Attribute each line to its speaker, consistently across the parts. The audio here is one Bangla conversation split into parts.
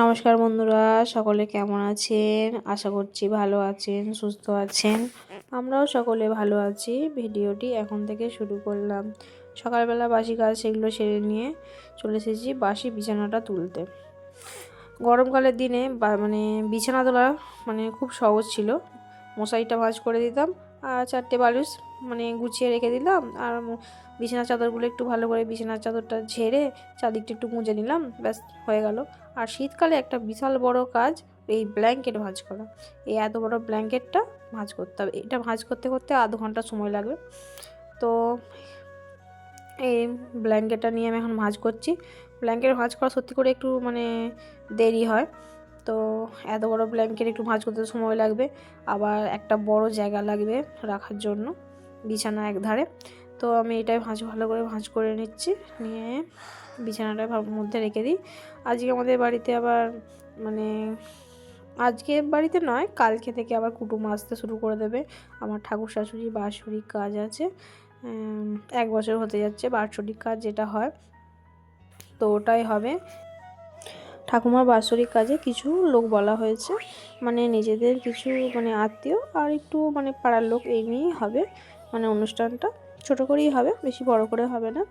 Speaker 1: নমস্কার বন্ধুরা, সকলে কেমন আছেন? আশা করছি ভালো আছেন, সুস্থ আছেন। আমরাও সকলে ভালো আছি। ভিডিওটি এখন থেকে শুরু করলাম। সকালবেলা বাসি কাজ সেগুলো সেরে নিয়ে চলে এসেছি বাসি বিছানাটা তুলতে। গরমকালের দিনে বিছানা তোলা খুব সহজ ছিল। মশারিটা ভাঁজ করে দিতাম আর 4টে বালিশ গুছিয়ে রেখে দিলাম, আর বিছানার চাদরগুলো একটু ভালো করে বিছানার চাদরটা ঝেড়ে চারদিকটা একটু মুছে নিলাম, ব্যাস হয়ে গেল। আর শীতকালে একটা বিশাল বড় কাজ এই ব্ল্যাঙ্কেট ভাঁজ করা। এই এত বড় ব্ল্যাঙ্কেটটা ভাঁজ করতে হবে। এটা ভাঁজ করতে করতে আধ ঘন্টা সময় লাগবে। তো এই ব্ল্যাঙ্কেটটা নিয়ে আমি এখন ভাঁজ করছি। ব্ল্যাঙ্কেট ভাঁজ করা সত্যি করে একটু দেরি হয়। তো এত বড় ব্ল্যাঙ্কেট একটু ভাঁজ করতে সময় লাগবে, আবার একটা বড় জায়গা লাগবে রাখার জন্য বিছানা একধারে। তো আমি এটাই ভালো করে ভাঁজ করে নিচ্ছি, নিয়ে বিছানাটার মধ্যে রেখে দিই। আজকে আমাদের বাড়িতে আবার আজকে বাড়িতে নয়, কালকে থেকে আবার কুটুম আসতে শুরু করে দেবে। আমার ঠাকুর শাশুড়ি বাৎসরিক কাজ আছে, 1 বছর হতে যাচ্ছে বাৎসরিক কাজ যেটা হয়, তো ওটাই হবে। ঠাকুমার বাৎসরিক কাজে কিছু লোক বলা হয়েছে, নিজেদের কিছু আত্মীয় আর একটু পাড়ার লোক, এই নিয়েই হবে। অনুষ্ঠানটা ছোট করেই হবে, বেশি বড় করে হবে না।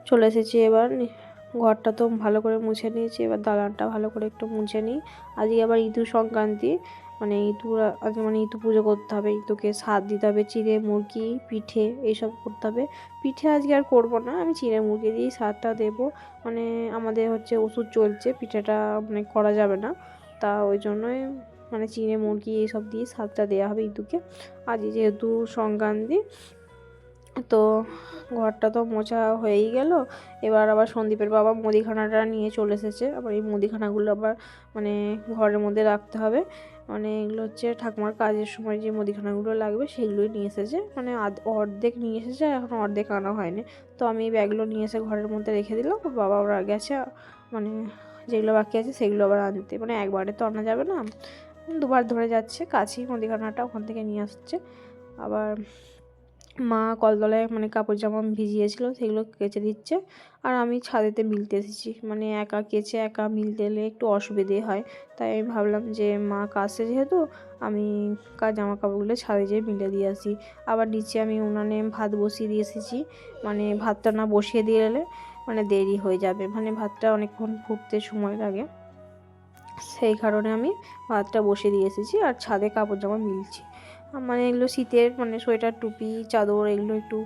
Speaker 1: চলে এসেছি এবার। ঘরটা তো ভালো করে মুছে নিয়েছি, এবার দালানটা ভালো করে একটু মুছে নিই। আজকে আবার ইঁদুর সংক্রান্তি, আজকে ইঁদুর পুজো করতে হবে। ইঁদুরকে সাধ দিতে হবে, চিড়ে মুরগি পিঠে এইসব করতে হবে। পিঠে আজকে আর করবো না, আমি চিড়ে মুরগি দিয়েই সাধটা দেবো। আমাদের ওষুধ চলছে, পিঠেটা করা যাবে না, তা ওই জন্যই চিড়ে মুরগি এইসব দিয়ে সাধটা দেওয়া হবে ইঁদুরকে। আজকে যেহেতু সংক্রান্তি, তো ঘরটা তো মোছা হয়েই গেল। এবার আবার সন্দীপের বাবা মুদিখানাটা নিয়ে চলে এসেছে। আবার এই মুদিখানাগুলো আবার ঘরের মধ্যে রাখতে হবে। এগুলো হচ্ছে ঠাকুমার কাজের সময় যে মুদিখানাগুলো লাগবে সেগুলোই নিয়ে এসেছে। অর্ধেক নিয়ে এসেছে, এখন অর্ধেক আনা হয়নি। তো আমি এই ব্যাগগুলো নিয়ে এসে ঘরের মধ্যে রেখে দিলাম। বাবা ওরা গেছে যেগুলো বাকি আছে সেগুলো আবার আনতে। একবারে তো আনা যাবে না, দুবার ধরে যাচ্ছে, কাছেই মুদিখানাটা, ওখান থেকে নিয়ে আসছে। আবার মা কলতলায় কাপড় জামা ভিজিয়েছিল, সেগুলো কেচে দিচ্ছে। আর আমি ছাদেতে মিলতে এসেছি। একা কেচে একা মিলতে এলে একটু অসুবিধে হয়, তাই আমি ভাবলাম যে মা কাছে যেহেতু আমি জামা কাপড়গুলো ছাদে যেয়ে মিলে দিয়ে আসি। আবার নিচে আমি উনানে ভাত বসিয়ে দিয়ে এসেছি। ভাতটা না বসিয়ে দিয়ে এলে দেরি হয়ে যাবে, ভাতটা অনেকক্ষণ ফুটতে সময় লাগে, সেই কারণে আমি ভাতটা বসিয়ে দিয়ে এসেছি আর ছাদে কাপড় জামা মিলছি। এগুলো শীতের সোয়েটার টুপি চাদর এগুলো একটু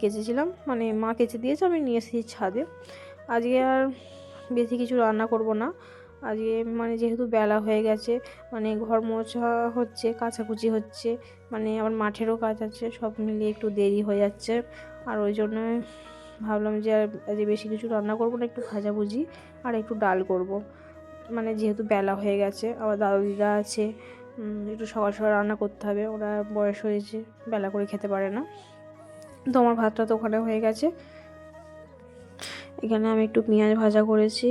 Speaker 1: কেচেছিলাম, মা কেচে দিয়েছে, আমি নিয়ে এসেছি ছাদে। আজকে আর বেশি কিছু রান্না করব না। আজকে যেহেতু বেলা হয়ে গেছে, ঘর মোছা হচ্ছে, কাচাকুচি হচ্ছে, আবার মাঠেরও কাজ আছে, সব মিলিয়ে একটু দেরি হয়ে যাচ্ছে। আর ওই জন্য ভাবলাম যে আজকে বেশি কিছু রান্না করব না, একটু ভাজাভুজি আর একটু ডাল করব। যেহেতু বেলা হয়ে গেছে, আবার দাদু দিদা আছে, একটু সকাল সকাল রান্না করতে হবে, ওরা বয়স হয়েছে, বেলা করে খেতে পারে না। তো আমার ভাতটা তো ওখানে হয়ে গেছে। এখানে আমি একটু পেঁয়াজ ভাজা করেছি,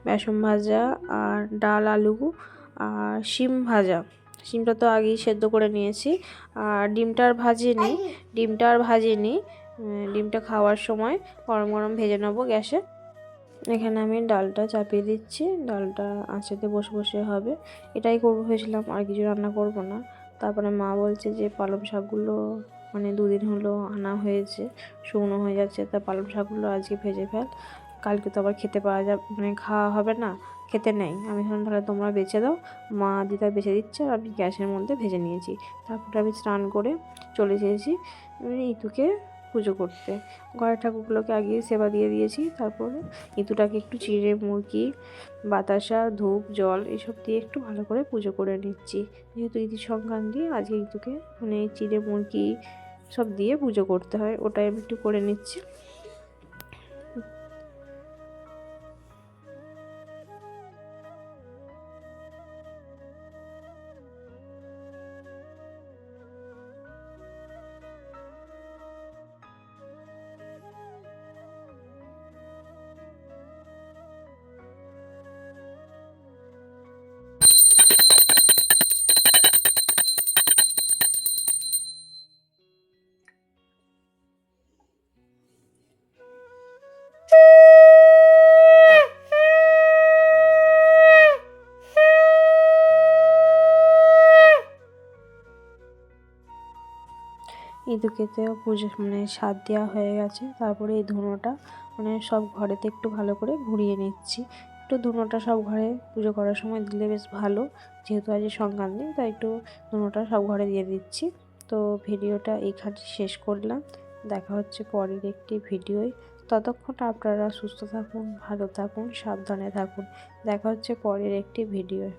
Speaker 1: বেসন ভাজা আর ডাল আলু আর শিম ভাজা। শিমটা তো আগেই সেদ্ধ করে নিয়েছি। আর ডিমটা আর ভাজিনি, ডিমটা খাওয়ার সময় গরম গরম ভেজে নেবো গ্যাসে। এখানে আমি ডালটা চাপিয়ে দিচ্ছি, ডালটা আঁচেতে বসে বসে হবে। এটাই করবো ভেবেছিলাম, আর কিছু রান্না করব না। তারপরে মা বলছে যে পালং শাকগুলো 2 দিন হলো আনা হয়েছে, শুকনো হয়ে যাচ্ছে, তা পালং শাকগুলো আজকে ভেজে ফেল, কালকে তো আবার খেতে পাওয়া যাবে, খাওয়া হবে না, খেতে নেই। আমি তাহলে তোমরা বেছে দাও। মা দিদা বেছে দিচ্ছে, আর আমি গ্যাসের মধ্যে ভেজে নিয়েছি। তারপরে আমি স্নান করে চলে এসেছি ইতুকে পুজো করতে। ঘরের ঠাকুরগুলোকে আগিয়ে সেবা দিয়ে দিয়েছি। তারপরে ইতুটাকে একটু চিড়ে মুরগি বাতাসা ধূপ জল এসব দিয়ে একটু ভালো করে পুজো করে নিচ্ছি। যেহেতু ইতি সংক্রান্তি, আজকে ইতুকে চিড়ে মুরগি সব দিয়ে পুজো করতে হয়, ওটাই আমি একটু করে নিচ্ছি। ইঁদুকেতেও পুজো মানে সাধ দেওয়া হয়ে গেছে। তারপরে এই ধুনোটা মানে সব ঘরেতে একটু ভালো করে ঘুরিয়ে নিচ্ছি। একটু ধুনোটা সব ঘরে পুজো করার সময় দিলে বেশ ভালো, যেহেতু আজ সংক্রান্তি তাই একটু ধুনোটা সব ঘরে দিয়ে দিচ্ছি। তো ভিডিওটা এখানে শেষ করলাম, দেখা হচ্ছে পরের একটি ভিডিওয়। ততক্ষণ আপনারা সুস্থ থাকুন, ভালো থাকুন, সাবধানে থাকুন। দেখা হচ্ছে পরের একটি ভিডিওয়।